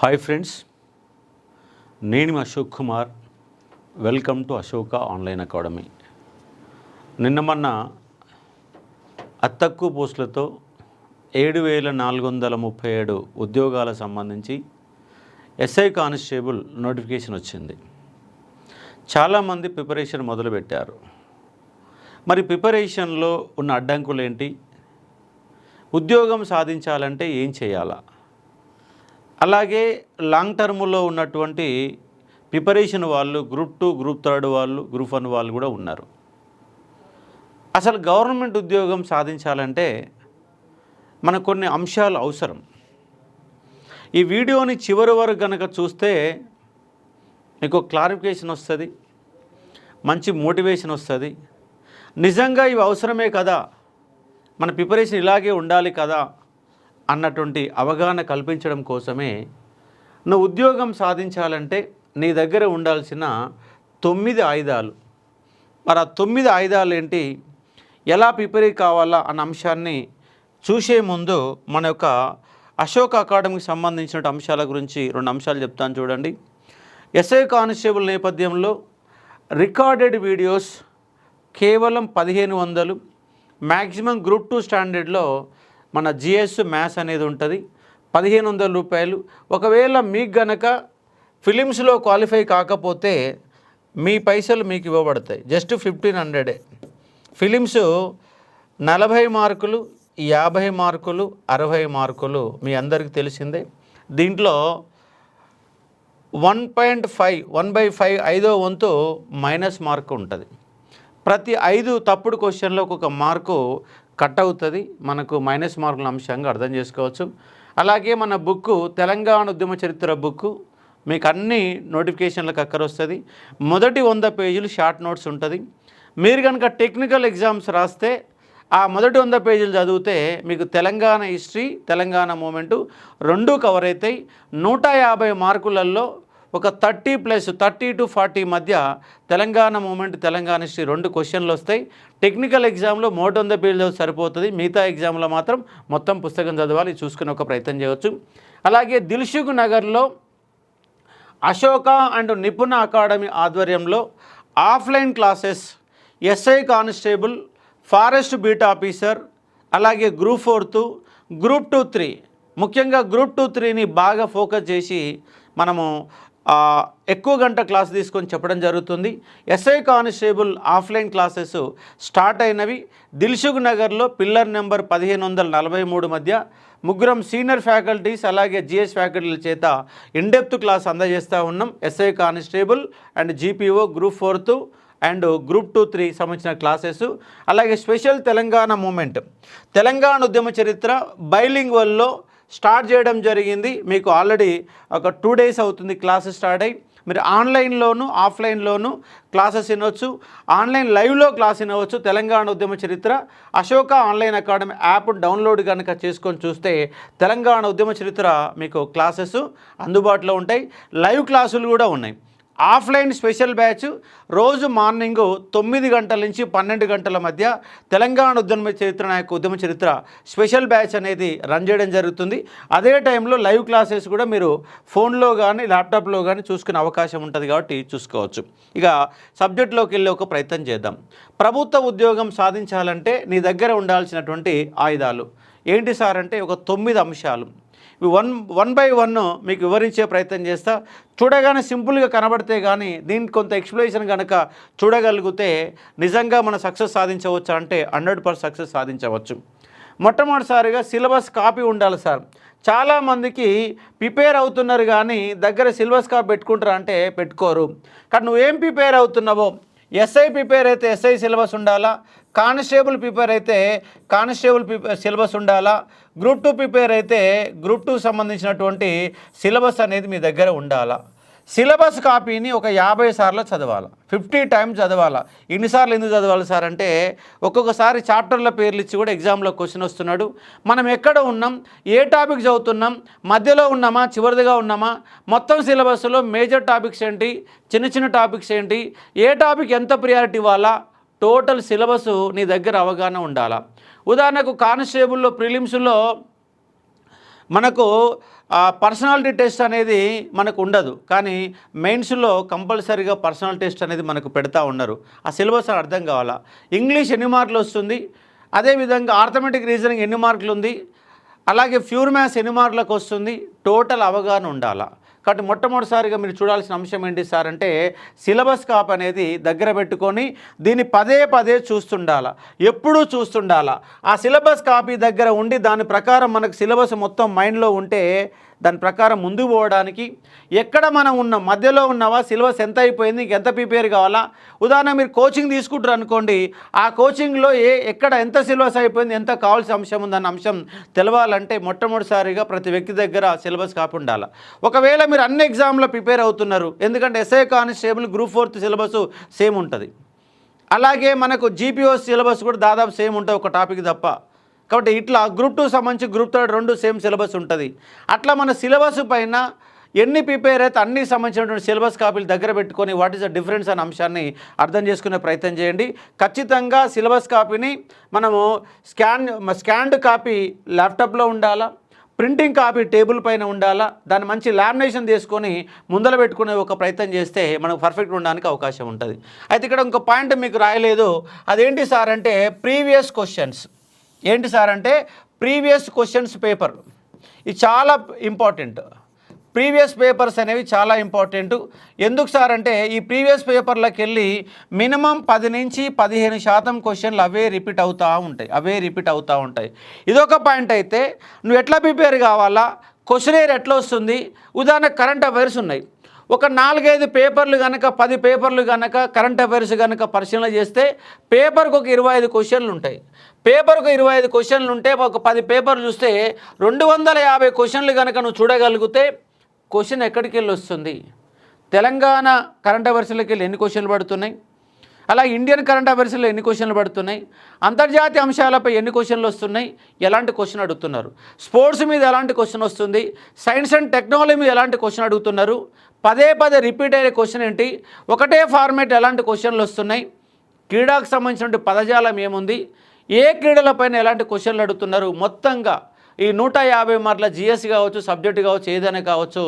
Hi friends, నేను Ashok Kumar. Welcome to Ashoka online academy. మొన్న అతి తక్కువ పోస్టులతో 7,437 ఉద్యోగాలకు సంబంధించి ఎస్ఐ కానిస్టేబుల్ నోటిఫికేషన్ వచ్చింది. చాలామంది ప్రిపరేషన్ మొదలుపెట్టారు. మరి ప్రిపరేషన్లో ఉన్న అడ్డంకులు ఏంటి? ఉద్యోగం సాధించాలంటే ఏం చేయాలా? అలాగే లాంగ్ టర్మ్లో ఉన్నటువంటి ప్రిపరేషన్ వాళ్ళు, గ్రూప్ 2, గ్రూప్ 3 వాళ్ళు, గ్రూప్ 1 వాళ్ళు కూడా ఉన్నారు. అసలు గవర్నమెంట్ ఉద్యోగం సాధించాలంటే మనకు కొన్ని అంశాలు అవసరం. ఈ వీడియోని చివరి వరకు కనుక చూస్తే మీకు క్లారిఫికేషన్ వస్తుంది, మంచి మోటివేషన్ వస్తుంది. నిజంగా ఇవి అవసరమే కదా, మన ప్రిపరేషన్ ఇలాగే ఉండాలి కదా అన్నటువంటి అవగాహన కల్పించడం కోసమే నువ్వు ఉద్యోగం సాధించాలంటే నీ దగ్గర ఉండాల్సిన 9 ఆయుధాలు. మరి ఆ 9 ఆయుధాలు ఏంటి, ఎలా ప్రిపేర్ కావాలా అన్న అంశాన్ని చూసే ముందు మన యొక్క అశోక్ అకాడమీకి సంబంధించిన అంశాల గురించి 2 అంశాలు చెప్తాను చూడండి. ఎస్ఐ కానిస్టేబుల్ నేపథ్యంలో రికార్డెడ్ వీడియోస్ కేవలం 1,500. మ్యాక్సిమం గ్రూప్ 2 స్టాండర్డ్లో మన జిఎస్ మ్యాథ్స్ అనేది ఉంటుంది, 1,500 రూపాయలు. ఒకవేళ మీకు గనక ఫిలిమ్స్లో క్వాలిఫై కాకపోతే మీ పైసలు మీకు ఇవ్వబడతాయి. జస్ట్ 1,500. ఫిలిమ్స్ 40 మార్కులు, 50 మార్కులు, 60 మార్కులు మీ అందరికీ తెలిసిందే. దీంట్లో 1/5 5వ వంతు మైనస్ మార్కు ఉంటుంది. ప్రతి 5 తప్పుడు క్వశ్చన్లో ఒక్కొక్క మార్కు కట్ అవుతుంది. మనకు మైనస్ మార్కుల అంశంగా అర్థం చేసుకోవచ్చు. అలాగే మన బుక్కు తెలంగాణ ఉద్యమ చరిత్ర బుక్కు మీకు అన్ని నోటిఫికేషన్లకు అక్కరొస్తుంది. మొదటి 100 పేజీలు షార్ట్ నోట్స్ ఉంటుంది. మీరు కనుక టెక్నికల్ ఎగ్జామ్స్ రాస్తే ఆ మొదటి 100 పేజీలు చదివితే మీకు Telangana history, Telangana movement 2 cover అవుతాయి. 150 మార్కులలో ఒక 30 to 40 మధ్య తెలంగాణ మూమెంట్, తెలంగాణ హిస్టరీ 2 క్వశ్చన్లు వస్తాయి. టెక్నికల్ ఎగ్జామ్లో 100 పేజీలు సరిపోతుంది. మిగతా ఎగ్జామ్లో మాత్రం మొత్తం పుస్తకం చదవాలి, చూసుకునే ఒక ప్రయత్నం చేయవచ్చు. అలాగే దిల్సుఖ్ నగర్లో అశోక అండ్ నిపుణ అకాడమీ ఆధ్వర్యంలో offline classes SI constable, forest beat officer, అలాగే గ్రూప్ 4, గ్రూప్ 2, 3, ముఖ్యంగా గ్రూప్ 2, 3ని బాగా ఫోకస్ చేసి మనము ఎక్కువ గంట క్లాస్ తీసుకొని చెప్పడం జరుగుతుంది. SI constable offline classes start అయినవి. దిల్సుఖ్ నగర్లో పిల్లర్ నెంబర్ 1543 మధ్య ముగ్గురం సీనియర్ ఫ్యాకల్టీస్ అలాగే జిఎస్ ఫ్యాకల్టీల చేత ఇన్డెప్త్ క్లాస్ అందజేస్తూ ఉన్నాం. SI constable and GPO, group 4 and group 2, 3 సంబంధించిన క్లాసెస్. అలాగే స్పెషల్ తెలంగాణ మూమెంట్, తెలంగాణ ఉద్యమ చరిత్ర బైలింగ్వల్లో స్టార్ట్ చేయడం జరిగింది. మీకు ఆల్రెడీ ఒక 2 days అవుతుంది క్లాసెస్ స్టార్ట్ అయ్యి. మీరు ఆన్లైన్లోను ఆఫ్లైన్లోను క్లాసెస్ వినవచ్చు. ఆన్లైన్ లైవ్లో క్లాస్ వినవచ్చు. తెలంగాణ ఉద్యమ చరిత్ర Ashoka online academy app download కనుక చేసుకొని చూస్తే తెలంగాణ ఉద్యమ చరిత్ర మీకు క్లాసెస్ అందుబాటులో ఉంటాయి. లైవ్ క్లాసులు కూడా ఉన్నాయి. ఆఫ్లైన్ స్పెషల్ బ్యాచ్ రోజు మార్నింగ్ 9 గంటల నుంచి 12 గంటల మధ్య తెలంగాణ ఉద్యమ చరిత్ర, నాయక ఉద్యమ చరిత్ర స్పెషల్ బ్యాచ్ అనేది రన్ చేయడం జరుగుతుంది. అదే టైంలో లైవ్ క్లాసెస్ కూడా మీరు ఫోన్లో కానీ ల్యాప్టాప్లో కానీ చూసుకునే అవకాశం ఉంటుంది కాబట్టి చూసుకోవచ్చు. ఇక సబ్జెక్టులోకి వెళ్ళి ఒక ప్రయత్నం చేద్దాం. ప్రభుత్వ ఉద్యోగం సాధించాలంటే నీ దగ్గర ఉండాల్సినటువంటి ఆయుధాలు ఏంటి సార్ అంటే ఒక 9 అంశాలు. వన్ బై వన్ మీకు వివరించే ప్రయత్నం చేస్తా. చూడగానే సింపుల్గా కనబడితే కానీ దీనికి కొంత ఎక్స్ప్లెనేషన్ కనుక చూడగలిగితే నిజంగా మనం సక్సెస్ సాధించవచ్చు అంటే 100% సక్సెస్ సాధించవచ్చు. మొట్టమొదటిసారిగా సిలబస్ కాపీ ఉండాలి సార్. చాలామందికి ప్రిపేర్ అవుతున్నారు కానీ దగ్గర సిలబస్ కాపీ పెట్టుకుంటారా అంటే పెట్టుకోరు. కానీ నువ్వేం ప్రిపేర్ అవుతున్నావో, ఎస్ఐ ప్రిపేర్ అయితే ఎస్ఐ సిలబస్ ఉండాలా, కానిస్టేబుల్ ప్రిపేర్ అయితే కానిస్టేబుల్ సిలబస్ ఉండాలా, గ్రూప్ 2 ప్రిపేర్ అయితే గ్రూప్ 2 సంబంధించినటువంటి సిలబస్ అనేది మీ దగ్గర ఉండాలా. సిలబస్ కాపీని ఒక 50 సార్లు చదవాలి, 50 టైమ్స్ చదవాలి. ఇన్నిసార్లు ఎందుకు చదవాలి సార్ అంటే ఒక్కొక్కసారి చాప్టర్ల పేర్లు ఇచ్చి కూడా ఎగ్జామ్లో క్వశ్చన్ వస్తున్నాడు. మనం ఎక్కడ ఉన్నాం, ఏ టాపిక్ చదువుతున్నాం, మధ్యలో ఉన్నామా, చివరిదిగా ఉన్నామా, మొత్తం సిలబస్లో మేజర్ టాపిక్స్ ఏంటి, చిన్న చిన్న టాపిక్స్ ఏంటి, ఏ టాపిక్ ఎంత ప్రియారిటీ ఇవ్వాలా, టోటల్ సిలబస్ నీ దగ్గర అవగాహన ఉండాలా. ఉదాహరణకు కానిస్టేబుల్లో ప్రిలిమ్స్లో మనకు పర్సనాలిటీ టెస్ట్ అనేది మనకు ఉండదు, కానీ మెయిన్స్లో కంపల్సరీగా పర్సనల్ టెస్ట్ అనేది మనకు పెడతా ఉన్నారు. ఆ సిలబస్ అర్థం కావాలా, ఇంగ్లీష్ ఎన్ని మార్కులు వస్తుంది, అదేవిధంగా ఆర్థమెటిక్ రీజనింగ్ ఎన్ని మార్కులు ఉంది, అలాగే ప్యూర్ మ్యాథ్స్ ఎన్ని మార్కులకు వస్తుంది, టోటల్ అవగాహన ఉండాలా. కాబట్టి మొట్టమొదటిసారిగా మీరు చూడాల్సిన అంశం ఏంటి సార్ అంటే సిలబస్ కాప్ అనేది దగ్గర పెట్టుకొని దీన్ని పదే పదే చూస్తుండాలా, ఎప్పుడూ చూస్తుండాలా. ఆ సిలబస్ కాపీ దగ్గర ఉండి దాని ప్రకారం మనకు సిలబస్ మొత్తం మైండ్లో ఉంటే దాని ప్రకారం ముందుకు పోవడానికి ఎక్కడ మనం ఉన్న మధ్యలో ఉన్నవా, సిలబస్ ఎంత అయిపోయింది, ఇంకెంత ప్రిపేర్ కావాలా. ఉదాహరణ మీరు కోచింగ్ తీసుకుంటారు అనుకోండి, ఆ కోచింగ్లో ఎక్కడ ఎంత సిలబస్ అయిపోయింది, ఎంత కావాల్సిన అంశం ఉందన్న అంశం తెలవాలంటే మొట్టమొదటిసారిగా ప్రతి వ్యక్తి దగ్గర సిలబస్ కాపీ ఉండాలి. ఒకవేళ మీరు అన్ని ఎగ్జామ్లో ప్రిపేర్ అవుతున్నారు, ఎందుకంటే SI constable group 4 syllabus same ఉంటుంది, అలాగే మనకు జీపీఓ సిలబస్ కూడా దాదాపు సేమ్ ఉంటుంది ఒక టాపిక్ తప్ప. కాబట్టి ఇట్లా గ్రూప్ 2 సంబంధించి గ్రూప్ 3 రెండు సేమ్ సిలబస్ ఉంటుంది. అట్లా మన సిలబస్ పైన ఎన్ని ప్రిపేర్ అయితే అన్ని సంబంధించినటువంటి సిలబస్ కాపీలు దగ్గర పెట్టుకొని వాట్ ఈస్ ద డిఫరెన్స్ అనే అంశాన్ని అర్థం చేసుకునే ప్రయత్నం చేయండి. ఖచ్చితంగా సిలబస్ కాపీని మనము స్కాన్డ్ కాపీ ల్యాప్టాప్లో ఉండాలా, ప్రింటింగ్ కాపీ టేబుల్ పైన ఉండాలా, దాన్ని మంచి లామినేషన్ తీసుకొని ముందర పెట్టుకునే ఒక ప్రయత్నం చేస్తే మనకు పర్ఫెక్ట్ ఉండడానికి అవకాశం ఉంటుంది. అయితే ఇక్కడ ఇంకో పాయింట్ మీకు రాయలేదు, అదేంటి సార్ అంటే ప్రీవియస్ క్వశ్చన్స్. ఏంటి సార్ అంటే ప్రీవియస్ క్వశ్చన్స్ పేపర్, ఇది చాలా ఇంపార్టెంట్. ప్రీవియస్ పేపర్స్ అనేవి చాలా ఇంపార్టెంట్. ఎందుకు సార్ అంటే ఈ ప్రీవియస్ పేపర్లకు వెళ్ళి మినిమం 10 నుంచి 15% క్వశ్చన్లు అవే రిపీట్ అవుతూ ఉంటాయి. ఇదొక పాయింట్. అయితే నువ్వు ఎట్లా ప్రిపేర్ కావాలా, క్వశ్చనేర్ ఎట్లా వస్తుంది. ఉదాహరణ కరెంట్ అఫైర్స్ ఉన్నాయి, ఒక 4-5 పేపర్లు కనుక 10 పేపర్లు కనుక కరెంట్ అఫైర్స్ కనుక పరిశీలన చేస్తే పేపర్కు ఒక 25 క్వశ్చన్లు ఉంటాయి. పేపర్కు 25 క్వశ్చన్లు ఉంటే ఒక 10 పేపర్లు చూస్తే 250 క్వశ్చన్లు కనుక నువ్వు చూడగలిగితే క్వశ్చన్ ఎక్కడికి వెళ్ళి వస్తుంది. తెలంగాణ కరెంట్ అఫైర్స్లోకి వెళ్ళి ఎన్ని క్వశ్చన్లు పడుతున్నాయి, అలా ఇండియన్ కరెంట్ అఫైర్స్లో ఎన్ని క్వశ్చన్లు పడుతున్నాయి, అంతర్జాతీయ అంశాలపై ఎన్ని క్వశ్చన్లు వస్తున్నాయి, ఎలాంటి క్వశ్చన్ అడుగుతున్నారు, స్పోర్ట్స్ మీద ఎలాంటి క్వశ్చన్ వస్తుంది, సైన్స్ అండ్ టెక్నాలజీ మీద ఎలాంటి క్వశ్చన్ అడుగుతున్నారు, పదే రిపీట్ అయ్యే క్వశ్చన్ ఏంటి, ఒకటే ఫార్మేట్ ఎలాంటి క్వశ్చన్లు వస్తున్నాయి, క్రీడాకు సంబంధించిన పదజాలం ఏముంది, ఏ క్రీడలపైన ఎలాంటి క్వశ్చన్లు అడుగుతున్నారు. మొత్తంగా ఈ 150 మార్కుల జిఎస్ కావచ్చు, సబ్జెక్ట్ కావచ్చు, ఏదైనా కావచ్చు,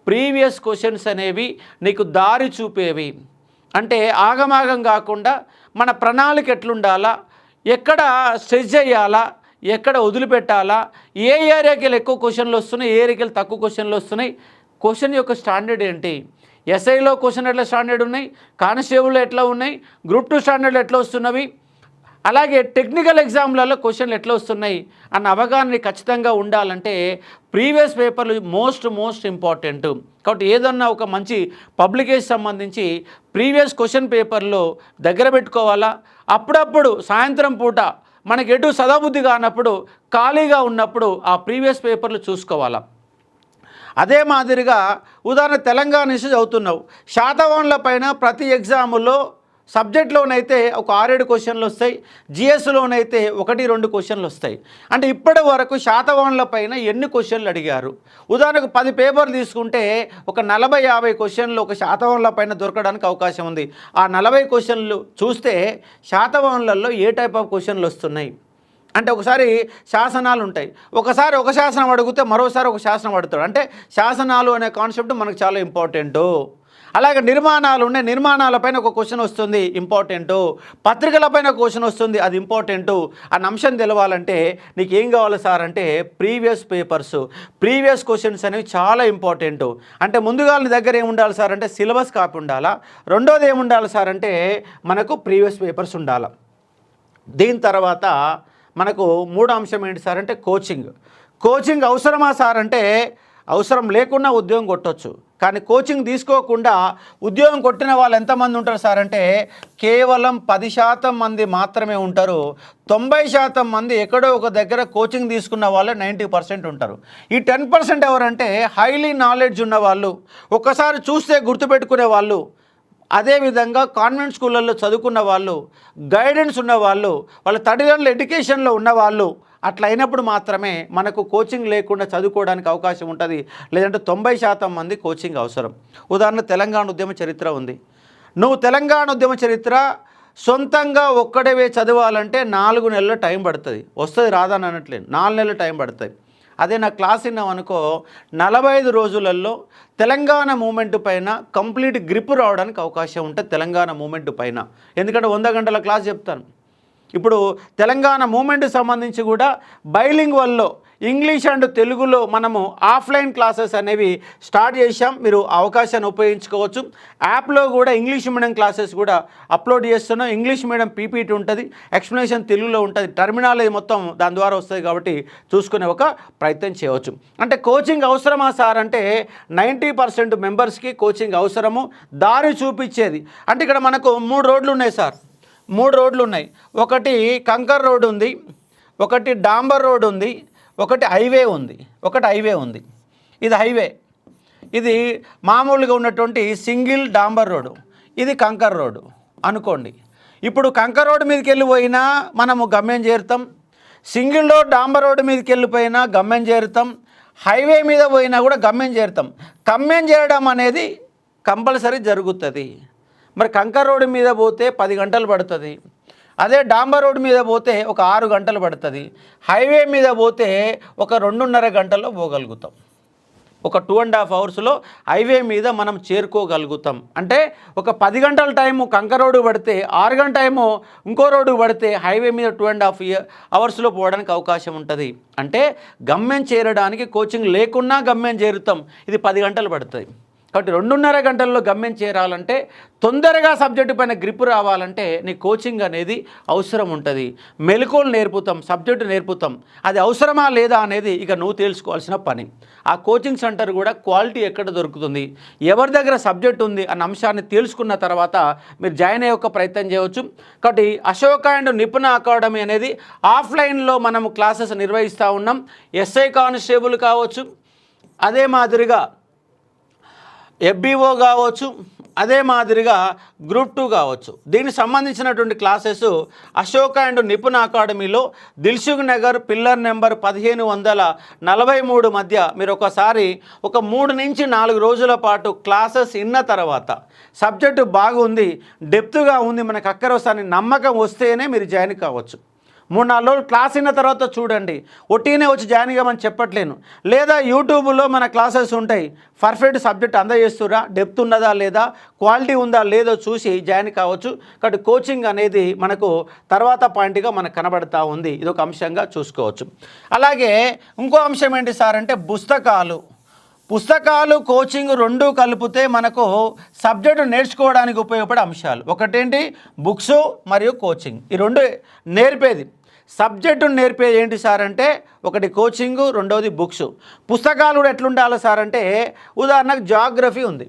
ప్రీవియస్ క్వశ్చన్స్ అనేవి నీకు దారి చూపేవి. అంటే ఆగమాగం కాకుండా మన ప్రణాళిక ఎట్లుండాలా, ఎక్కడ స్ట్రెచ్ చేయాలా, ఎక్కడ వదిలిపెట్టాలా, ఏ ఏరియాకి వెళ్ళి ఎక్కువ క్వశ్చన్లు వస్తున్నాయి, ఏ ఏరియాకి వెళ్ళి తక్కువ క్వశ్చన్లు వస్తున్నాయి, క్వశ్చన్ యొక్క స్టాండర్డ్ ఏంటి, ఎస్ఐలో క్వశ్చన్ ఎట్లా స్టాండర్డ్ ఉన్నాయి, కానిస్టేబుల్లో ఎట్లా ఉన్నాయి, గ్రూప్ 2 స్టాండర్డ్లు ఎట్లా వస్తున్నవి, అలాగే టెక్నికల్ ఎగ్జామ్లలో క్వశ్చన్లు ఎట్లా వస్తున్నాయి అన్న అవగాహన ఖచ్చితంగా ఉండాలంటే ప్రీవియస్ పేపర్లు మోస్ట్ ఇంపార్టెంట్. కాబట్టి ఏదన్నా ఒక మంచి పబ్లికేషన్ సంబంధించి ప్రీవియస్ క్వశ్చన్ పేపర్లో దగ్గర పెట్టుకోవాలా. అప్పుడప్పుడు సాయంత్రం పూట మనకి ఎటు చదవబుద్ధి కానప్పుడు ఖాళీగా ఉన్నప్పుడు ఆ ప్రీవియస్ పేపర్లు చూసుకోవాలా. అదే మాదిరిగా ఉదాహరణ తెలంగాణ హిస్టరీ చదువుతున్నావు, శాతవాహనుల పైన ప్రతి ఎగ్జాములో సబ్జెక్ట్లోనైతే ఒక 6-7 క్వశ్చన్లు వస్తాయి, జిఎస్లోనైతే 1-2 క్వశ్చన్లు వస్తాయి. అంటే ఇప్పటి వరకు శాతవాహనుల పైన ఎన్ని క్వశ్చన్లు అడిగారు. ఉదాహరణకు 10 పేపర్లు తీసుకుంటే ఒక 40-50 క్వశ్చన్లు ఒక శాతవాహనుల పైన దొరకడానికి అవకాశం ఉంది. ఆ 40 క్వశ్చన్లు చూస్తే శాతవాహనులలో ఏ టైప్ ఆఫ్ క్వశ్చన్లు వస్తున్నాయి అంటే ఒకసారి శాసనాలు ఉంటాయి, ఒకసారి ఒక శాసనం అడిగితే మరోసారి ఒక శాసనం అడుగుతాడు. అంటే శాసనాలు అనే కాన్సెప్ట్ మనకు చాలా ఇంపార్టెంటు. అలాగే నిర్మాణాలు ఉన్నాయి, నిర్మాణాలపైన ఒక క్వశ్చన్ వస్తుంది ఇంపార్టెంటు, పత్రికలపైన క్వశ్చన్ వస్తుంది అది ఇంపార్టెంటు. అన్న అంశం తెలవాలంటే నీకు ఏం కావాలి సార్ అంటే ప్రీవియస్ పేపర్స్, ప్రీవియస్ క్వశ్చన్స్ అనేవి చాలా ఇంపార్టెంటు. అంటే ముందుగా నీ దగ్గర ఏముండాలి సార్ అంటే సిలబస్ కాపీ ఉండాలా, రెండోది ఏముండాలి సార్ అంటే మనకు ప్రీవియస్ పేపర్స్ ఉండాలి. దీని తర్వాత మనకు మూడో అంశం ఏంటి సార్ అంటే కోచింగ్ అవసరమా సార్ అంటే అవసరం లేకుండా ఉద్యోగం కొట్టవచ్చు, కానీ కోచింగ్ తీసుకోకుండా ఉద్యోగం కొట్టిన వాళ్ళు ఎంతమంది ఉంటారు సార్ అంటే కేవలం 10% మంది మాత్రమే ఉంటారు. 90% మంది ఎక్కడో ఒక దగ్గర కోచింగ్ తీసుకున్న వాళ్ళు 90% ఉంటారు. ఈ 10% ఎవరంటే హైలీ నాలెడ్జ్ ఉన్న వాళ్ళు, ఒక్కసారి చూస్తే గుర్తుపెట్టుకునే వాళ్ళు, అదేవిధంగా కాన్వెంట్ స్కూళ్ళల్లో చదువుకున్న వాళ్ళు, గైడెన్స్ ఉన్నవాళ్ళు, వాళ్ళ తల్లిదండ్రుల ఎడ్యుకేషన్లో ఉన్నవాళ్ళు, అట్లా అయినప్పుడు మాత్రమే మనకు కోచింగ్ లేకుండా చదువుకోవడానికి అవకాశం ఉంటుంది. లేదంటే 90% మంది కోచింగ్ అవసరం. ఉదాహరణ తెలంగాణ ఉద్యమ చరిత్ర ఉంది, నువ్వు తెలంగాణ ఉద్యమ చరిత్ర సొంతంగా ఒక్కడవే చదవాలంటే 4 నెలల టైం పడుతుంది. వస్తుంది రాదని అనట్లేదు, 4 నెలల టైం పడుతుంది. అదే నా క్లాస్ విన్నామనుకో 45 రోజులలో తెలంగాణ మూమెంట్ పైన కంప్లీట్ గ్రిప్ రావడానికి అవకాశం ఉంటుంది తెలంగాణ మూమెంట్ పైన. ఎందుకంటే 100 గంటల క్లాస్ చెప్తాను. ఇప్పుడు తెలంగాణ మూమెంట్ సంబంధించి కూడా బైలింగ్వల్లో ఇంగ్లీష్ అండ్ తెలుగులో మనము ఆఫ్లైన్ క్లాసెస్ అనేవి స్టార్ట్ చేశాం. మీరు అవకాశాన్ని ఉపయోగించుకోవచ్చు. యాప్లో కూడా ఇంగ్లీష్ మీడియం క్లాసెస్ కూడా అప్లోడ్ చేస్తున్నాం. ఇంగ్లీష్ మీడియం పీపీటీ ఉంటుంది, ఎక్స్ప్లెనేషన్ తెలుగులో ఉంటుంది, టర్మినాలజీ మొత్తం దాని ద్వారా వస్తుంది కాబట్టి చూసుకునే ఒక ప్రయత్నం చేయవచ్చు. అంటే కోచింగ్ అవసరమా సార్ అంటే 90% మెంబర్స్కి కోచింగ్ అవసరము. దారి చూపించేది అంటే ఇక్కడ మనకు 3 రోడ్లు ఉన్నాయి సార్, 3 రోడ్లు ఉన్నాయి. ఒకటి కంకర్ రోడ్ ఉంది, ఒకటి డాంబర్ రోడ్ ఉంది, ఒకటి హైవే ఉంది. ఇది హైవే, ఇది మామూలుగా ఉన్నటువంటి సింగిల్ డాంబర్ రోడ్డు, ఇది కంకర్ రోడ్డు అనుకోండి. ఇప్పుడు కంకర్ రోడ్డు మీదకి వెళ్ళిపోయినా మనము గమ్యం చేరుతాం, సింగిల్ రోడ్ డాంబర్ రోడ్డు మీదకి వెళ్ళిపోయినా గమ్యం చేరుతాం, హైవే మీద పోయినా కూడా గమ్యం చేరుతాం. గమ్యం చేరడం అనేది కంపల్సరీ జరుగుతుంది. మరి కంకర్ రోడ్డు మీద పోతే 10 గంటలు పడుతుంది, అదే డాంబర్ రోడ్డు మీద పోతే ఒక 6 గంటలు పడుతుంది, హైవే మీద పోతే ఒక 2.5 గంటల్లో పోగలుగుతాం. ఒక 2.5 అవర్స్లో హైవే మీద మనం చేరుకోగలుగుతాం. అంటే ఒక 10 గంటల టైము కంకర్ రోడ్డు పడితే 6 గంటల టైము ఇంకో రోడ్డు పడితే హైవే మీద 2.5 అవర్స్లో పోవడానికి అవకాశం ఉంటుంది. అంటే గమ్యం చేరడానికి కోచింగ్ లేకున్నా గమ్యం చేరుతాం. ఇది 10 గంటలు పడుతుంది. కాబట్టి 2.5 గంటల్లో గమ్యం చేరాలంటే, తొందరగా సబ్జెక్టు పైన గ్రిప్ రావాలంటే నీ కోచింగ్ అనేది అవసరం ఉంటుంది. మెలకువలు నేర్పుతాం, సబ్జెక్టు నేర్పుతాం. అది అవసరమా లేదా అనేది ఇక నువ్వు తెలుసుకోవాల్సిన పని. ఆ కోచింగ్ సెంటర్ కూడా క్వాలిటీ ఎక్కడ దొరుకుతుంది, ఎవరి దగ్గర సబ్జెక్ట్ ఉంది అన్న అంశాన్ని తెలుసుకున్న తర్వాత మీరు జాయిన్ అయ్యే ఒక ప్రయత్నం చేయవచ్చు. కాబట్టి అశోక అండ్ నిపుణ అకాడమీ అనేది ఆఫ్లైన్లో మనము క్లాసెస్ నిర్వహిస్తూ ఉన్నాం. ఎస్ఐ కానిస్టేబుల్ కావచ్చు, అదే మాదిరిగా FBO కావచ్చు, అదే మాదిరిగా గ్రూప్ 2 కావచ్చు. దీనికి సంబంధించినటువంటి క్లాసెస్ అశోక అండ్ నిపుణ అకాడమీలో దిల్సుఖ్ నగర్ పిల్లర్ నెంబర్ 1543 మధ్య మీరు ఒకసారి ఒక 3 నుంచి 4 రోజుల పాటు క్లాసెస్ విన్న తర్వాత సబ్జెక్టు బాగుంది, డెప్త్గా ఉంది, మనకు అక్కరవసాని నమ్మకం వస్తేనే మీరు జాయిన్ కావచ్చు. 3-4 రోజులు క్లాస్ అయిన తర్వాత చూడండి, ఒట్టినే వచ్చి జాయిన్ అవ్వమని చెప్పట్లేను. లేదా యూట్యూబ్లో మన క్లాసెస్ ఉంటాయి, పర్ఫెక్ట్ సబ్జెక్ట్ అందజేస్తురా, డెప్త్ ఉన్నదా లేదా, క్వాలిటీ ఉందా లేదో చూసి జాయిన్ కావచ్చు. కాబట్టి కోచింగ్ అనేది మనకు తర్వాత పాయింట్గా మనకు కనబడతా ఉంది. ఇది ఒక అంశంగా చూసుకోవచ్చు. అలాగే ఇంకో అంశం ఏంటి సార్ అంటే పుస్తకాలు కోచింగ్ 2 కలిపితే మనకు సబ్జెక్టు నేర్చుకోవడానికి ఉపయోగపడే అంశాలు. ఒకటేంటి బుక్స్ మరియు కోచింగ్, ఈ 2 నేర్పేది. సబ్జెక్టును నేర్పేది ఏంటి సార్ అంటే ఒకటి కోచింగు, రెండవది బుక్స్. పుస్తకాలు కూడా ఎట్లుండాలి సార్ అంటే ఉదాహరణకు జాగ్రఫీ ఉంది.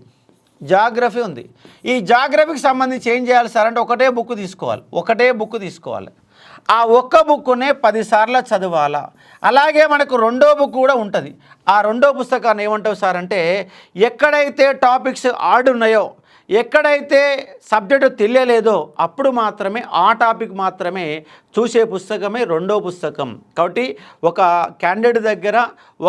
ఈ జాగ్రఫీకి సంబంధించి ఏం చేయాలి సార్ అంటే ఒకటే బుక్ తీసుకోవాలి. ఆ ఒక్క బుక్కునే 10 సార్లు చదవాలా. అలాగే మనకు రెండో బుక్ కూడా ఉంటుంది. ఆ రెండో పుస్తకాన్ని ఏమంటావు సార్ అంటే ఎక్కడైతే టాపిక్స్ ఆడున్నాయో, ఎక్కడైతే సబ్జెక్టు తెలియలేదో అప్పుడు మాత్రమే ఆ టాపిక్ మాత్రమే చూసే పుస్తకమే రెండో పుస్తకం. కాబట్టి ఒక క్యాండిడేట్ దగ్గర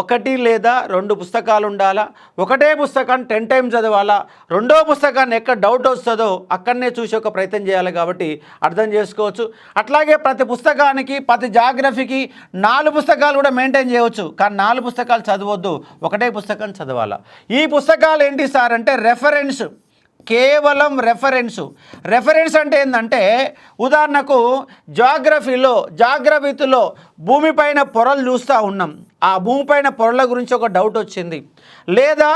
1 లేదా 2 పుస్తకాలు ఉండాలా. ఒకటే పుస్తకాన్ని 10 టైమ్స్ చదవాలా. రెండో పుస్తకాన్ని ఎక్కడ డౌట్ వస్తుందో అక్కడనే చూసి ఒక ప్రయత్నం చేయాలి. కాబట్టి అర్థం చేసుకోవచ్చు. అట్లాగే ప్రతి పుస్తకానికి, ప్రతి జాగ్రఫీకి 4 పుస్తకాలు కూడా మెయింటైన్ చేయవచ్చు. కానీ 4 పుస్తకాలు చదవద్దు, ఒకటే పుస్తకం చదవాలా. ఈ పుస్తకాలు ఏంటి సార్ అంటే రెఫరెన్స్, కేవలం రెఫరెన్స్ అంటే ఏంటంటే ఉదాహరణకు జాగ్రఫీలో భూమిపైన పొరలు చూస్తూ ఉన్నాం. ఆ భూమిపైన పొరల గురించి ఒక డౌట్ వచ్చింది, లేదా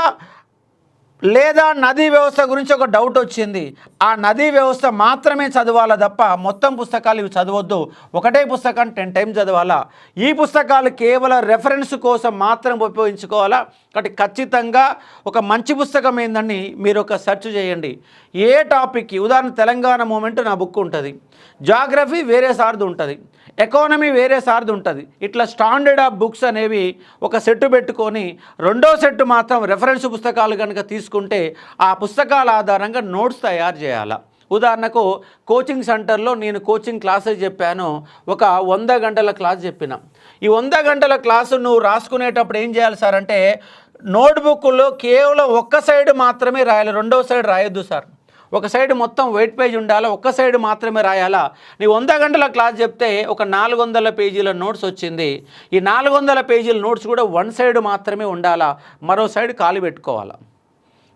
నదీ వ్యవస్థ గురించి ఒక డౌట్ వచ్చింది. ఆ నదీ వ్యవస్థ మాత్రమే చదవాలా తప్ప మొత్తం పుస్తకాలు ఇవి చదవద్దు. ఒకటే పుస్తకాన్ని 10 టైమ్స్ చదవాలా. ఈ పుస్తకాలు కేవలం రెఫరెన్స్ కోసం మాత్రం ఉపయోగించుకోవాలా. కాబట్టి ఖచ్చితంగా ఒక మంచి పుస్తకం ఏందని మీరు ఒక సెర్చ్ చేయండి. ఏ టాపిక్కి ఉదాహరణ తెలంగాణ మూమెంట్ నా బుక్ ఉంటుంది, జాగ్రఫీ వేరే సార్ది ఉంటుంది, ఎకానమీ వేరే సార్ది ఉంటుంది. ఇట్లా స్టాండర్డ్ ఆఫ్ బుక్స్ అనేవి ఒక సెట్ పెట్టుకొని రెండో సెట్ మాత్రం రెఫరెన్స్ పుస్తకాలు కనుక తీసుకుంటే ఆ పుస్తకాల ఆధారంగా నోట్స్ తయారు చేయాలా. ఉదాహరణకు కోచింగ్ సెంటర్లో నేను కోచింగ్ క్లాసెస్ చెప్పాను, ఒక 100 గంటల క్లాస్ చెప్పిన. ఈ 100 గంటల క్లాసు నువ్వు రాసుకునేటప్పుడు ఏం చేయాలి సార్ అంటే నోట్బుక్లో కేవలం 1 సైడ్ మాత్రమే రాయాలి, రెండో సైడ్ రాయొద్దు సార్. ఒక సైడ్ మొత్తం వెయిట్ పేజ్ ఉండాలా, ఒక్క సైడ్ మాత్రమే రాయాలా? నీ 100 గంటల క్లాస్ చెప్తే ఒక 400 పేజీల నోట్స్ వచ్చింది. ఈ 400 పేజీల నోట్స్ కూడా వన్ సైడ్ మాత్రమే ఉండాలా, మరో సైడ్ ఖాళీ పెట్టుకోవాలా?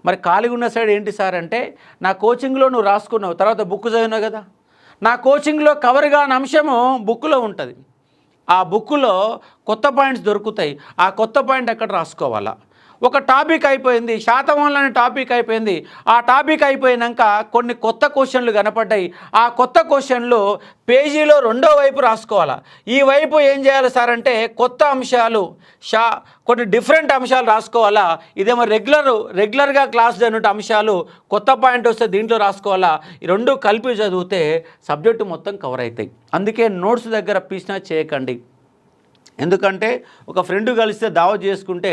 మరి ఖాళీగా ఉన్న సైడ్ ఏంటి సార్ అంటే, నా కోచింగ్లో నువ్వు రాసుకున్నావు, తర్వాత బుక్ చదివినావు కదా, నా కోచింగ్లో కవర్ కాని అంశము బుక్లో ఉంటుంది. ఆ బుక్లో కొత్త పాయింట్స్ దొరుకుతాయి, ఆ కొత్త పాయింట్ ఎక్కడ రాసుకోవాలా? ఒక టాపిక్ అయిపోయింది, శాతవాహనులు అనే టాపిక్ అయిపోయింది. ఆ టాపిక్ అయిపోయినాక కొన్ని కొత్త క్వశ్చన్లు కనపడ్డాయి. ఆ కొత్త క్వశ్చన్లు పేజీలో రెండో వైపు రాసుకోవాలా. ఈ వైపు ఏం చేయాలి సార్ అంటే, కొత్త అంశాలు కొన్ని డిఫరెంట్ అంశాలు రాసుకోవాలా. ఇదేమో రెగ్యులర్గా క్లాస్ జరిగిన అంశాలు, కొత్త పాయింట్ వస్తే దీంట్లో రాసుకోవాలా. ఈ రెండు కలిపి చదివితే సబ్జెక్టు మొత్తం కవర్ అవుతాయి. అందుకే నోట్స్ దగ్గర పీసినా చేయకండి. ఎందుకంటే ఒక ఫ్రెండ్ కలిస్తే దావా చేసుకుంటే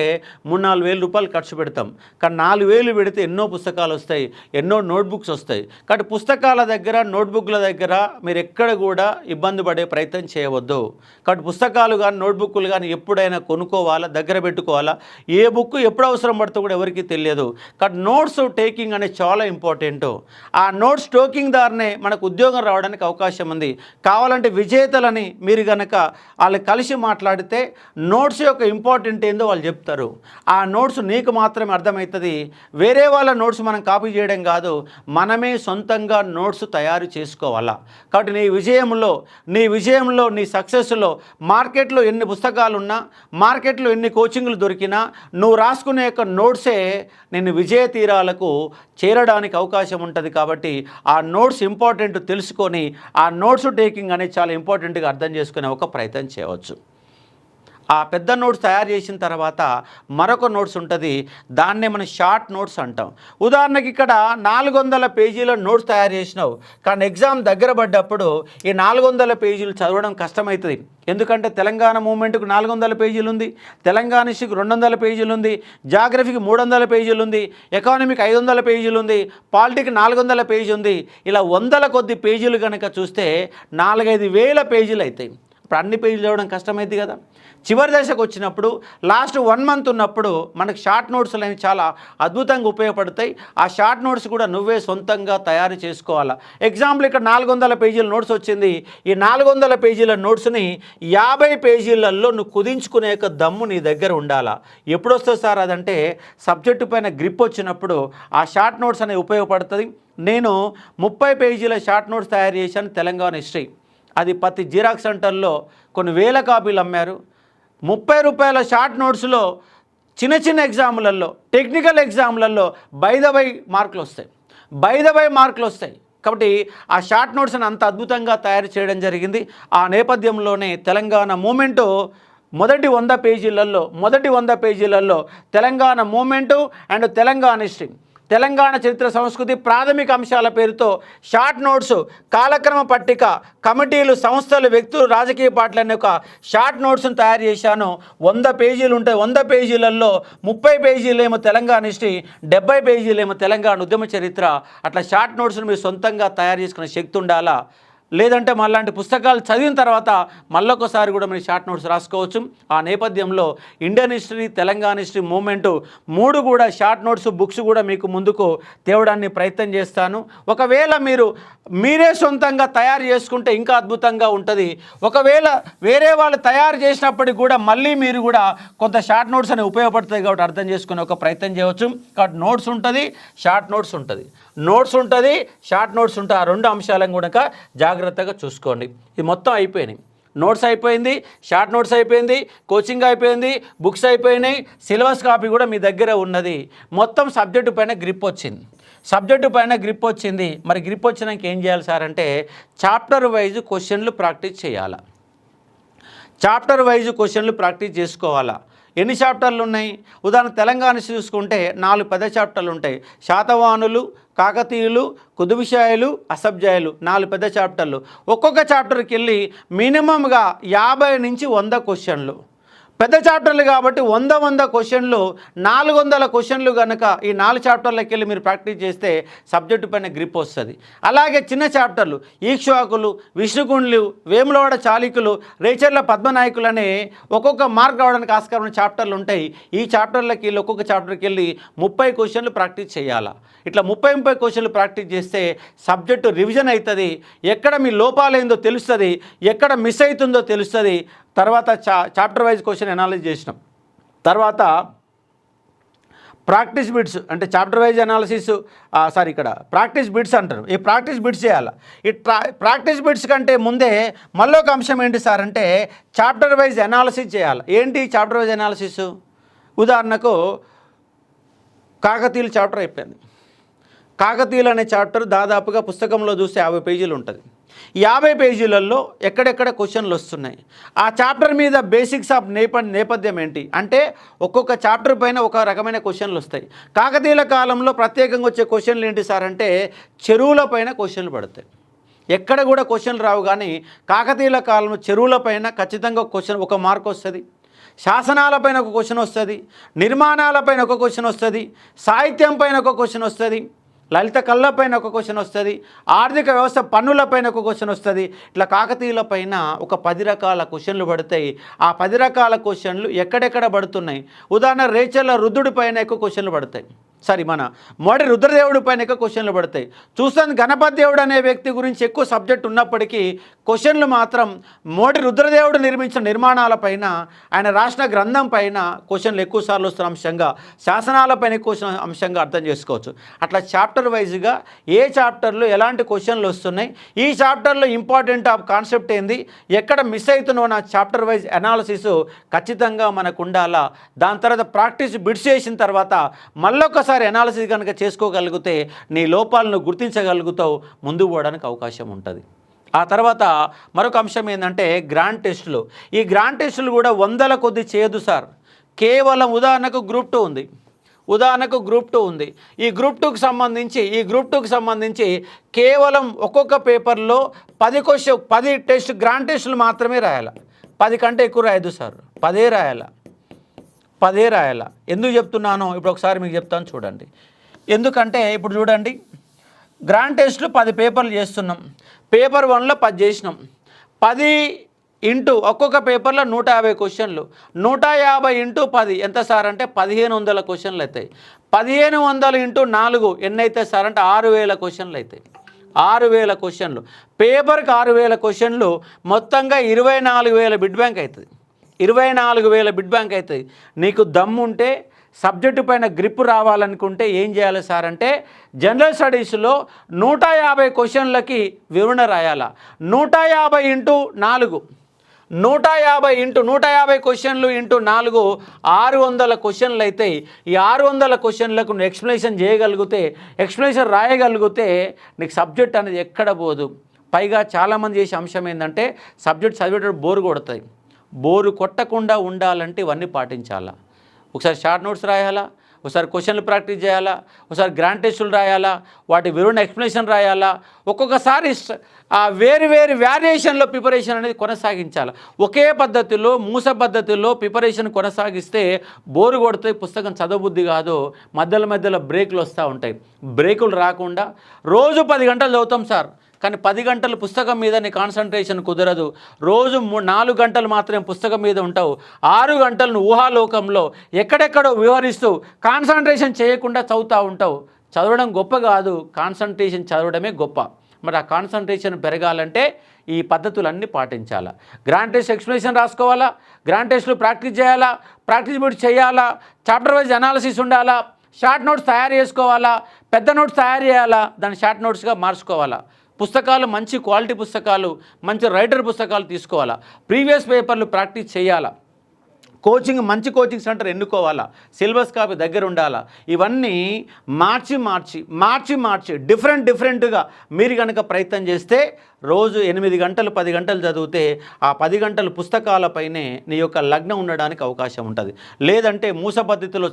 3-4 వేల రూపాయలు ఖర్చు పెడతాం, కానీ 4,000 పెడితే ఎన్నో పుస్తకాలు వస్తాయి, ఎన్నో నోట్బుక్స్ వస్తాయి. కాబట్టి పుస్తకాల దగ్గర, నోట్బుక్ల దగ్గర మీరు ఎక్కడ కూడా ఇబ్బంది పడే ప్రయత్నం చేయవద్దు. కాబట్టి పుస్తకాలు కానీ నోట్బుక్లు కానీ ఎప్పుడైనా కొనుక్కోవాలా, దగ్గర పెట్టుకోవాలా. ఏ బుక్ ఎప్పుడు అవసరం పడుతుందో కూడా ఎవరికి తెలియదు. కాబట్టి నోట్స్ టేకింగ్ అనేది చాలా ఇంపార్టెంట్. ఆ నోట్స్ టేకింగ్ ద్వారానే మనకు ఉద్యోగం రావడానికి అవకాశం ఉంది. కావాలంటే విజేతలని మీరు కనుక వాళ్ళు కలిసి మాట్లాడితే నోట్స్ యొక్క ఇంపార్టెంట్ ఏందో వాళ్ళు చెప్తారు. ఆ నోట్స్ నీకు మాత్రమే అర్థమవుతుంది. వేరే వాళ్ళ నోట్స్ మనం కాపీ చేయడం కాదు, మనమే సొంతంగా నోట్స్ తయారు చేసుకోవాలా. కాబట్టి నీ విజయంలో నీ సక్సెస్లో మార్కెట్లో ఎన్ని పుస్తకాలు ఉన్నా, మార్కెట్లో ఎన్ని కోచింగ్లు దొరికినా, నువ్వు రాసుకునే యొక్క నోట్సే నేను విజయ తీరాలకు చేరడానికి అవకాశం ఉంటుంది. కాబట్టి ఆ నోట్స్ ఇంపార్టెంట్ తెలుసుకొని ఆ నోట్స్ టేకింగ్ అనేది చాలా ఇంపార్టెంట్గా అర్థం చేసుకునే ఒక ప్రయత్నం చేయవచ్చు. ఆ పెద్ద నోట్స్ తయారు చేసిన తర్వాత మరొక నోట్స్ ఉంటుంది, దాన్నే మనం షార్ట్ నోట్స్ అంటాం. ఉదాహరణకి ఇక్కడ 400 పేజీల నోట్స్ తయారు చేసినావు, కానీ ఎగ్జామ్ దగ్గర పడ్డప్పుడు ఈ 400 పేజీలు చదవడం కష్టమవుతుంది. ఎందుకంటే తెలంగాణ మూవ్మెంట్కు 400 పేజీలు ఉంది, తెలంగాణ హిస్టరీకి 200 పేజీలు ఉంది, జాగ్రఫీకి 300 పేజీలు ఉంది, ఎకానమీకి 500 పేజీలు ఉంది, పాలిటిక్కి 400 పేజీ ఉంది. ఇలా 100 కొద్ది పేజీలు కనుక చూస్తే 4-5 వేల పేజీలు అవుతాయి. ఇప్పుడు అన్ని పేజీలు చదవడం కష్టమైంది కదా. చివరి దశకు వచ్చినప్పుడు, లాస్ట్ 1 మంత్ ఉన్నప్పుడు మనకు షార్ట్ నోట్స్ అనేవి చాలా అద్భుతంగా ఉపయోగపడతాయి. ఆ షార్ట్ నోట్స్ కూడా నువ్వే సొంతంగా తయారు చేసుకోవాలా. ఎగ్జాంపుల్ ఇక్కడ 400 పేజీల నోట్స్ వచ్చింది. ఈ 400 పేజీల నోట్స్ని 50 పేజీలలో నువ్వు కుదించుకునే యొక్క దమ్ము నీ దగ్గర ఉండాలా. ఎప్పుడు వస్తుంది సార్ అదంటే, సబ్జెక్టు పైన గ్రిప్ వచ్చినప్పుడు ఆ షార్ట్ నోట్స్ అనేవి ఉపయోగపడుతుంది. నేను 30 పేజీల షార్ట్ నోట్స్ తయారు చేశాను తెలంగాణ హిస్టరీ. అది ప్రతి జిరాక్స్ సెంటర్లో కొన్ని వేల కాపీలు అమ్మారు. 30 రూపాయల షార్ట్ నోట్స్లో చిన్న ఎగ్జాములలో, టెక్నికల్ ఎగ్జాములలో బై ద బై మార్కులు వస్తాయి. కాబట్టి ఆ షార్ట్ నోట్స్ని అంత అద్భుతంగా తయారు చేయడం జరిగింది. ఆ నేపథ్యంలోనే తెలంగాణ మూమెంటు మొదటి 100 పేజీలలో Telangana movement and Telangana history, Telangana చరిత్ర సంస్కృతి ప్రాథమిక అంశాల పేరుతో షార్ట్ నోట్స్, కాలక్రమ పట్టిక, కమిటీలు, సంస్థలు, వ్యక్తులు, రాజకీయ పార్టీలు అనే ఒక షార్ట్ నోట్స్ను తయారు చేశాను. 100 పేజీలు ఉంటాయి. 100 పేజీలలో 30 పేజీలేమో తెలంగాణ హిస్టరీ, 70 పేజీలేమో తెలంగాణ ఉద్యమ చరిత్ర. అట్లా షార్ట్ నోట్స్ను మీరు సొంతంగా తయారు చేసుకునే శక్తి ఉండాలా. లేదంటే మళ్ళాంటి పుస్తకాలు చదివిన తర్వాత మళ్ళొకసారి కూడా మీరు షార్ట్ నోట్స్ రాసుకోవచ్చు. ఆ నేపథ్యంలో Indian history, Telangana history movement 3 కూడా షార్ట్ నోట్స్ బుక్స్ కూడా మీకు ముందుకు తేవడానికి ప్రయత్నం చేస్తాను. ఒకవేళ మీరే సొంతంగా తయారు చేసుకుంటే ఇంకా అద్భుతంగా ఉంటుంది. ఒకవేళ వేరే వాళ్ళు తయారు చేసినప్పటికి కూడా మళ్ళీ మీరు కూడా కొంత షార్ట్ నోట్స్ అనేవి ఉపయోగపడతాయి. కాబట్టి అర్థం చేసుకునే ఒక ప్రయత్నం చేయవచ్చు. కాబట్టి నోట్స్ ఉంటుంది, షార్ట్ నోట్స్ ఉంటుంది, షార్ట్ నోట్స్ ఉంటాయి. ఆ 2 అంశాలను కూడా జాగ్రత్తగా చూసుకోండి. ఇది మొత్తం అయిపోయినాయి. నోట్స్ అయిపోయింది, షార్ట్ నోట్స్ అయిపోయింది, కోచింగ్ అయిపోయింది, బుక్స్ అయిపోయినాయి, సిలబస్ కాపీ కూడా మీ దగ్గర ఉన్నది. మొత్తం సబ్జెక్టు పైన గ్రిప్ వచ్చింది. మరి గ్రిప్ వచ్చినాక ఏం చేయాలి సార్ అంటే, చాప్టర్ వైజ్ క్వశ్చన్లు ప్రాక్టీస్ చేయాలా. చేసుకోవాలా. ఎన్ని చాప్టర్లు ఉన్నాయి? ఉదాహరణ తెలంగాణ చూసుకుంటే 4 పెద్ద చాప్టర్లు ఉంటాయి. శాతవాహనులు, కాకతీయులు, కుతుబుషాహీలు, అసబ్జాహీలు 4 పెద్ద చాప్టర్లు. ఒక్కొక్క చాప్టర్కి వెళ్ళి మినిమంగా 50 నుంచి 100 క్వశ్చన్లు. పెద్ద చాప్టర్లు కాబట్టి 100 క్వశ్చన్లు 400 క్వశ్చన్లు కనుక ఈ 4 చాప్టర్లకి వెళ్ళి మీరు ప్రాక్టీస్ చేస్తే సబ్జెక్టు పైన గ్రిప్ వస్తుంది. అలాగే చిన్న చాప్టర్లు ఈక్ష్వాకులు, విష్ణుకుండ్లు, వేములవాడ చాళుక్యులు, రేచర్ల పద్మనాయకులు అనే ఒక్కొక్క మార్క్ రావడానికి ఆస్కారం చాప్టర్లు ఉంటాయి. ఈ చాప్టర్లకి వెళ్ళి ఒక్కొక్క చాప్టర్కి వెళ్ళి 30 క్వశ్చన్లు ప్రాక్టీస్ చేయాలా. ఇట్లా 30 క్వశ్చన్లు ప్రాక్టీస్ చేస్తే సబ్జెక్టు రివిజన్ అవుతుంది. ఎక్కడ మీ లోపాలేందో తెలుస్తుంది, ఎక్కడ మిస్ అవుతుందో తెలుస్తుంది. తర్వాత చాప్టర్ వైజ్ క్వశ్చన్ అనాలిసిస్ చేసినాం. తర్వాత ప్రాక్టీస్ బిట్స్ అంటే చాప్టర్ వైజ్ అనాలిసిస్ ఇక్కడ ప్రాక్టీస్ బిట్స్ అంటారు. ఈ ప్రాక్టీస్ బిట్స్ చేయాలి. ఈ ప్రాక్టీస్ బిట్స్ కంటే ముందే మళ్ళీ ఒక అంశం ఏంటి సార్ అంటే చాప్టర్ వైజ్ అనాలిసిస్ చేయాలి. ఏంటి చాప్టర్ వైజ్ అనాలిసిస్? ఉదాహరణకు కాకతీయులు చాప్టర్ అయిపోయింది. కాకతీయులు అనే చాప్టర్ దాదాపుగా పుస్తకంలో చూస్తే 50 పేజీలు ఉంటుంది. 50 పేజీలలో ఎక్కడెక్కడ క్వశ్చన్లు వస్తున్నాయి, ఆ చాప్టర్ మీద బేసిక్స్ ఆఫ్ నేపథ్యం ఏంటి అంటే ఒక్కొక్క చాప్టర్ పైన ఒక రకమైన క్వశ్చన్లు వస్తాయి. కాకతీయుల కాలంలో ప్రత్యేకంగా వచ్చే క్వశ్చన్లు ఏంటి సార్ అంటే చెరువుల పైన క్వశ్చన్లు పడతాయి. ఎక్కడ కూడా క్వశ్చన్లు రావు, కానీ కాకతీయుల కాలంలో చెరువుల పైన ఖచ్చితంగా క్వశ్చన్ 1 మార్క్ వస్తుంది. శాసనాలపైన ఒక క్వశ్చన్ వస్తుంది, నిర్మాణాలపైన ఒక క్వశ్చన్ వస్తుంది, సాహిత్యం పైన ఒక క్వశ్చన్ వస్తుంది, లలిత కళ్ళపైన ఒక క్వశ్చన్ వస్తుంది, ఆర్థిక వ్యవస్థ పన్నులపైన ఒక క్వశ్చన్ వస్తుంది. ఇట్లా కాకతీయుల పైన ఒక 10 రకాల క్వశ్చన్లు పడతాయి. ఆ 10 రకాల క్వశ్చన్లు ఎక్కడెక్కడ పడుతున్నాయి? ఉదాహరణ రేచర్ల రుద్రుడి పైన ఎక్కువ క్వశ్చన్లు పడతాయి. మన మోడి రుద్రదేవుడి పైన ఎక్కువ క్వశ్చన్లు పడతాయి. చూస్తాను గణపతి దేవుడు అనే వ్యక్తి గురించి ఎక్కువ సబ్జెక్ట్ ఉన్నప్పటికీ క్వశ్చన్లు మాత్రం మోడి రుద్రదేవుడు నిర్మించిన నిర్మాణాలపైన, ఆయన రాసిన గ్రంథం పైన క్వశ్చన్లు ఎక్కువ సార్లు వస్తున్న అంశంగా, శాసనాలపైన ఎక్కువ అంశంగా అర్థం చేసుకోవచ్చు. అట్లా చాప్టర్ వైజ్గా ఏ చాప్టర్లో ఎలాంటి క్వశ్చన్లు వస్తున్నాయి, ఈ చాప్టర్లో ఇంపార్టెంట్ ఆఫ్ కాన్సెప్ట్ ఏంది, ఎక్కడ మిస్ అవుతున్నావు నా చాప్టర్ వైజ్ అనాలిసిస్ ఖచ్చితంగా మనకు ఉండాలా. దాని తర్వాత ప్రాక్టీస్ బిట్స్ చేసిన తర్వాత మళ్ళొకసారి అనాలిసిస్ కనుక చేసుకోగలిగితే నీ లోపాలను గుర్తించగలుగుతావు, ముందుకు పోవడానికి అవకాశం ఉంటుంది. ఆ తర్వాత మరొక అంశం ఏంటంటే గ్రాండ్ టెస్టులు. ఈ గ్రాండ్ టెస్టులు కూడా 100ల కొద్ది చేయదు సార్. కేవలం ఉదాహరణకు గ్రూప్ 2 ఉంది. ఈ గ్రూప్ 2కి సంబంధించి కేవలం ఒక్కొక్క పేపర్లో 10 టెస్ట్ గ్రాండ్ టెస్టులు మాత్రమే రాయాలి. 10 కంటే ఎక్కువ రాయదు సార్. 10 రాయాల. ఎందుకు చెప్తున్నానో ఇప్పుడు ఒకసారి మీకు చెప్తాను చూడండి. ఎందుకంటే ఇప్పుడు చూడండి, గ్రాండ్ టెస్ట్లు 10 పేపర్లు చేస్తున్నాం. పేపర్ 1లో 10 చేసినాం. 10 ఇంటూ ఒక్కొక్క పేపర్లో 150 క్వశ్చన్లు. 150 ఇంటూ 10 ఎంత సార్ అంటే 1500 క్వశ్చన్లు అవుతాయి. 1500 ఇంటూ 4 ఎన్ని అవుతాయి సార్ అంటే 6000 క్వశ్చన్లు అవుతాయి. 6000 క్వశ్చన్లు, పేపర్కి 6000 క్వశ్చన్లు, మొత్తంగా 24000 బిడ్ బ్యాంక్ అవుతుంది. 24000 బిడ్ బ్యాంక్ అవుతుంది. నీకు దమ్ముంటే సబ్జెక్టు పైన గ్రిప్ రావాలనుకుంటే ఏం చేయాలి సార్ అంటే జనరల్ స్టడీస్లో 150 క్వశ్చన్లకి వివరణ రాయాలా. 150 ఇంటూ 4, 150 క్వశ్చన్లు ఇంటూ 4 600 క్వశ్చన్లు అవుతాయి. ఈ 600 క్వశ్చన్లకు నువ్వు ఎక్స్ప్లెనేషన్ చేయగలిగితే, ఎక్స్ప్లెనేషన్ రాయగలిగితే నీకు సబ్జెక్ట్ అనేది ఎక్కడ పోదు. పైగా చాలామంది చేసే అంశం ఏంటంటే సబ్జెక్ట్ చదివేటప్పుడు బోరు కొడతాయి. బోరు కొట్టకుండా ఉండాలంటే ఇవన్నీ పాటించాలా. ఒకసారి షార్ట్ నోట్స్ రాయాలా, ఒకసారి క్వశ్చన్లు ప్రాక్టీస్ చేయాలా, ఒకసారి గ్రాండ్ టెస్టులు రాయాలా, వాటి వివరణ ఎక్స్ప్లెనేషన్ రాయాలా. ఒక్కొక్కసారి వేరు వేరియేషన్లో ప్రిపరేషన్ అనేది కొనసాగించాలి. ఒకే పద్ధతిలో మూస పద్ధతిలో ప్రిపరేషన్ కొనసాగిస్తే బోరు కొడితే పుస్తకం చదవబుద్ధి కాదు. మధ్యలో బ్రేకులు వస్తూ ఉంటాయి. బ్రేకులు రాకుండా రోజు 10 గంటలు చదువుతాం సార్, కానీ 10 గంటలు పుస్తకం మీద నీ కాన్సన్ట్రేషన్ కుదరదు. రోజు 4 గంటలు మాత్రమే పుస్తకం మీద ఉంటావు. 6 గంటలను ఊహాలోకంలో ఎక్కడెక్కడో వివరిస్తూ కాన్సన్ట్రేషన్ చేయకుండా చదువుతూ ఉంటావు. చదవడం గొప్ప కాదు, కాన్సన్ట్రేషన్ చదవడమే గొప్ప. మరి ఆ కాన్సన్ట్రేషన్ పెరగాలంటే ఈ పద్ధతులన్నీ పాటించాలా. గ్రాండ్ టెస్ట్ ఎక్స్ప్లెనేషన్ రాసుకోవాలా, గ్రాండ్ టెస్ట్లు ప్రాక్టీస్ చేయాలా, ప్రాక్టీస్ బిట్స్ చేయాలా, చాప్టర్ వైజ్ అనాలిసిస్ ఉండాలా, షార్ట్ నోట్స్ తయారు చేసుకోవాలా, పెద్ద నోట్స్ తయారు చేయాలా, దాన్ని షార్ట్ నోట్స్గా మార్చుకోవాలా. పుస్తకాలు మంచి క్వాలిటీ పుస్తకాలు, మంచి రైటర్ పుస్తకాలు తీసుకోవాలా. ప్రీవియస్ పేపర్లు ప్రాక్టీస్ చేయాలా. మంచి కోచింగ్ సెంటర్ ఎన్నుకోవాలా. సిలబస్ కాపీ దగ్గర ఉండాలా. ఇవన్నీ మార్చి డిఫరెంట్గా మీరు కనుక ప్రయత్నం చేస్తే రోజు 8 గంటలు 10 గంటలు చదివితే ఆ 10 గంటలు పుస్తకాలపైనే నీ యొక్క లగ్నం ఉండడానికి అవకాశం ఉంటుంది. లేదంటే మూస పద్ధతిలో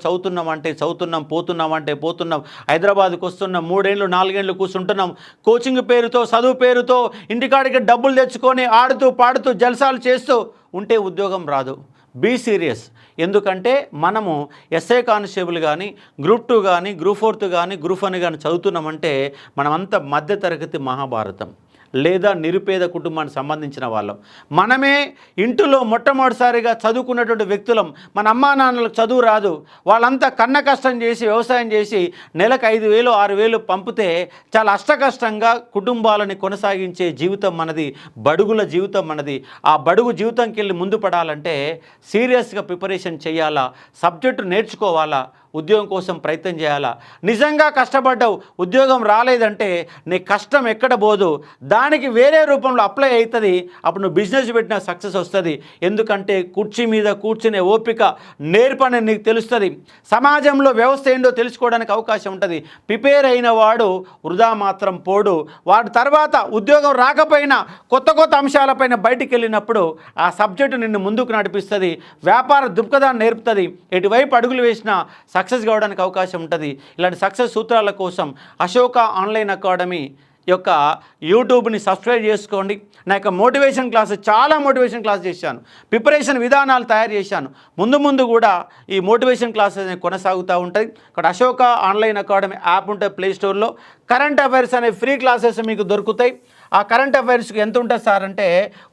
పోతున్నాం, హైదరాబాద్కు వస్తున్నాం, 3 ఏళ్ళు 4 ఏళ్ళు కూర్చుంటున్నాం, కోచింగ్ పేరుతో చదువు పేరుతో ఇంటికాడికి డబ్బులు తెచ్చుకొని ఆడుతూ పాడుతూ జల్సాలు చేస్తూ ఉంటే ఉద్యోగం రాదు. Be serious. ఎందుకంటే మనము ఎస్ఐ కానిస్టేబుల్ కానీ, గ్రూప్ 2 కానీ, గ్రూప్ 4 కానీ, గ్రూప్ 1 కానీ చదువుతున్నామంటే మనమంతా మధ్యతరగతి మహాభారతం లేదా నిరుపేద కుటుంబానికి సంబంధించిన వాళ్ళం. మనమే ఇంటిలో మొట్టమొదటిసారిగా చదువుకున్నటువంటి వ్యక్తులం. మన అమ్మా నాన్నలకు చదువు రాదు. వాళ్ళంతా కన్న కష్టం చేసి వ్యవసాయం చేసి నెలకు 5,000 6,000 పంపితే చాలా అష్టకష్టంగా కుటుంబాలని కొనసాగించే జీవితం మనది, బడుగుల జీవితం మనది. ఆ బడుగు జీవితంకి వెళ్ళి ముందు పడాలంటే సీరియస్గా ప్రిపరేషన్ చేయాలా, సబ్జెక్టు నేర్చుకోవాలా, ఉద్యోగం కోసం ప్రయత్నం చేయాలా. నిజంగా కష్టపడ్డావు, ఉద్యోగం రాలేదంటే నీ కష్టం ఎక్కడ పోదు, దానికి వేరే రూపంలో అప్లై అవుతుంది. అప్పుడు నువ్వు బిజినెస్ పెట్టినా సక్సెస్ వస్తుంది. ఎందుకంటే కుర్చీ మీద కూర్చునే ఓపిక, నేర్పని నీకు తెలుస్తుంది. సమాజంలో వ్యవస్థ ఏంటో తెలుసుకోవడానికి అవకాశం ఉంటుంది. ప్రిపేర్ అయిన వాడు వృధా మాత్రం పోడు. వాడు తర్వాత ఉద్యోగం రాకపోయినా కొత్త కొత్త అంశాలపైన బయటికి వెళ్ళినప్పుడు ఆ సబ్జెక్టు నిన్ను ముందుకు నడిపిస్తుంది. వ్యాపార దృక్పథాన్ని నేర్పుతుంది. ఎటువైపు అడుగులు వేసినా సక్సెస్ కావడానికి అవకాశం ఉంటుంది. ఇలాంటి సక్సెస్ సూత్రాల కోసం అశోక ఆన్లైన్ అకాడమీ యొక్క యూట్యూబ్ని సబ్స్క్రైబ్ చేసుకోండి. నా యొక్క మోటివేషన్ క్లాసెస్, చాలా మోటివేషన్ క్లాస్ చేశాను, ప్రిపరేషన్ విధానాలు తయారు చేశాను. ముందు కూడా ఈ మోటివేషన్ క్లాసెస్ కొనసాగుతూ ఉంటాయి. ఇక్కడ అశోక ఆన్లైన్ అకాడమీ యాప్ ఉంటుంది ప్లేస్టోర్లో. కరెంట్ అఫైర్స్ అనే ఫ్రీ క్లాసెస్ మీకు దొరుకుతాయి. ఆ కరెంట్ అఫైర్స్కి ఎంత ఉంటుంది సార్ అంటే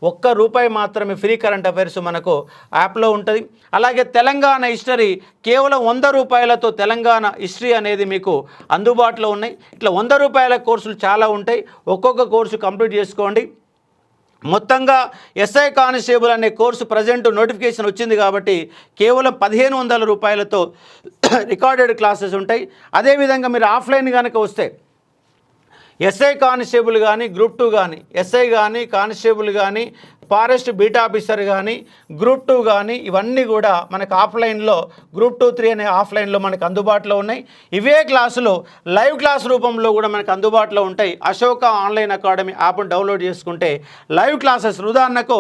₹1 మాత్రమే ఫ్రీ కరెంట్ అఫైర్స్ మనకు యాప్లో ఉంటుంది. అలాగే తెలంగాణ హిస్టరీ కేవలం ₹100తో తెలంగాణ హిస్టరీ అనేది మీకు అందుబాటులో ఉన్నాయి. ఇట్లా ₹100 కోర్సులు చాలా ఉంటాయి. ఒక్కొక్క కోర్సు కంప్లీట్ చేసుకోండి. మొత్తంగా ఎస్ఐ కానిస్టేబుల్ అనే కోర్సు ప్రజెంట్ నోటిఫికేషన్ వచ్చింది కాబట్టి కేవలం ₹1,500తో రికార్డెడ్ క్లాసెస్ ఉంటాయి. అదేవిధంగా మీరు ఆఫ్లైన్ కనుక వస్తే ఎస్ఐ కానిస్టేబుల్ కానీ, గ్రూప్ 2 కానీ, ఎస్ఐ కానీ, కానిస్టేబుల్ కానీ, ఫారెస్ట్ బీట్ ఆఫీసర్ కానీ, గ్రూప్ 2 కానీ, ఇవన్నీ కూడా మనకు ఆఫ్లైన్లో గ్రూప్ 2, 3 అనే ఆఫ్లైన్లో మనకు అందుబాటులో ఉన్నాయి. ఇవే క్లాసులు లైవ్ క్లాస్ రూపంలో కూడా మనకు అందుబాటులో ఉంటాయి. అశోక ఆన్లైన్ అకాడమీ యాప్ను డౌన్లోడ్ చేసుకుంటే లైవ్ క్లాసెస్, ఉదాహరణకు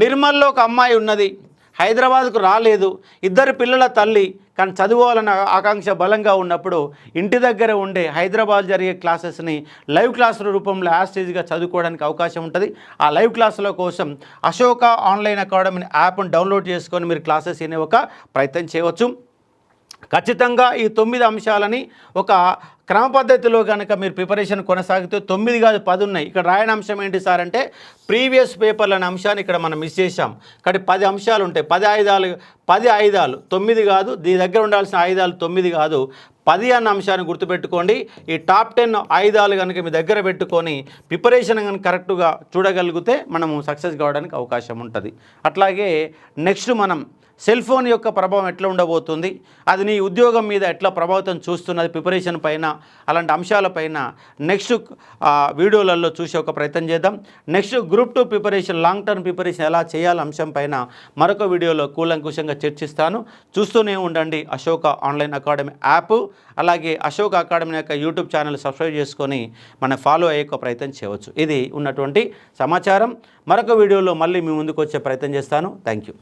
నిర్మల్లో ఒక అమ్మాయి ఉన్నది, హైదరాబాద్కు రాలేదు, 2 పిల్లల తల్లి, కానీ చదువుకోవాలన్న ఆకాంక్ష బలంగా ఉన్నప్పుడు ఇంటి దగ్గర ఉండే హైదరాబాద్ జరిగే క్లాసెస్ని లైవ్ క్లాసుల రూపంలో యాస్టేజ్గా చదువుకోవడానికి అవకాశం ఉంటుంది. ఆ లైవ్ క్లాసుల కోసం అశోక ఆన్లైన్ అకాడమీ యాప్ను డౌన్లోడ్ చేసుకొని మీరు క్లాసెస్ వినే ఒక ప్రయత్నం చేయవచ్చు. ఖచ్చితంగా ఈ 9 అంశాలని ఒక క్రమ పద్ధతిలో కనుక మీరు ప్రిపరేషన్ కొనసాగితే 9 కాదు 10 ఉన్నాయి. ఇక్కడ రాయని అంశం ఏంటి సార్ అంటే ప్రీవియస్ పేపర్లు అనే అంశాన్ని ఇక్కడ మనం మిస్ చేసాం. కాబట్టి 10 అంశాలు ఉంటాయి. 10 ఆయుధాలు 9 కాదు. దీని దగ్గర ఉండాల్సిన ఆయుధాలు 9 కాదు, 10 అన్న అంశాన్ని గుర్తుపెట్టుకోండి. ఈ టాప్ 10 ఆయుధాలు కనుక మీ దగ్గర పెట్టుకొని ప్రిపరేషన్ కనుక కరెక్ట్గా చూడగలిగితే మనము సక్సెస్ కావడానికి అవకాశం ఉంటుంది. అట్లాగే నెక్స్ట్ మనం సెల్ ఫోన్ యొక్క ప్రభావం ఎట్లా ఉండబోతుంది, అది నీ ఉద్యోగం మీద ఎట్లా ప్రభావితం చూస్తున్నది, ప్రిపరేషన్ పైన, అలాంటి అంశాలపైన నెక్స్ట్ వీడియోలలో చూసే ఒక ప్రయత్నం చేద్దాం. Next group 2 preparation, long term preparation ఎలా చేయాలి అంశం పైన మరొక వీడియోలో కూలంకుషంగా చర్చిస్తాను. చూస్తూనే ఉండండి అశోక ఆన్లైన్ అకాడమీ యాప్. అలాగే అశోక అకాడమీ యొక్క యూట్యూబ్ ఛానల్ సబ్స్క్రైబ్ చేసుకొని మన ఫాలో అయ్యే ప్రయత్నం చేయవచ్చు. ఇది ఉన్నటువంటి సమాచారం. మరొక వీడియోలో మళ్ళీ మీ ముందుకు వచ్చే ప్రయత్నం చేస్తాను. Thank you.